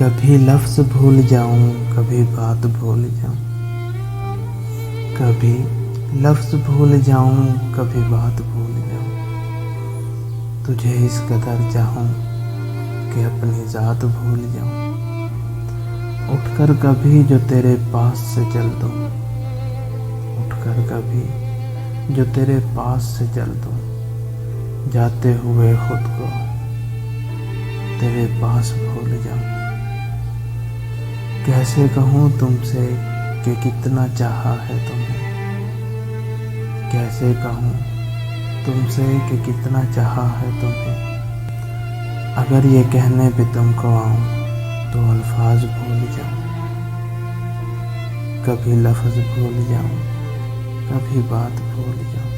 कभी लफ्ज़ भूल जाऊं, कभी बात भूल जाऊं, कभी लफ्ज़ भूल जाऊं, कभी बात भूल जाऊं। तुझे इस कदर चाहूं कि अपनी ज़ात भूल जाऊं। उठकर कभी जो तेरे पास से चल दूं, उठकर कभी जो तेरे पास से चल दूं, जाते हुए खुद को तेरे पास भूल जाऊं। कैसे कहूँ तुमसे कि कितना चाहा है तुम्हें, कैसे कहूँ तुमसे कि कितना चाहा है तुम्हें। अगर ये कहने पे तुमको आऊँ तो अल्फाज भूल जाऊँ, कभी लफ्ज़ भूल जाऊँ, कभी बात भूल जाऊँ।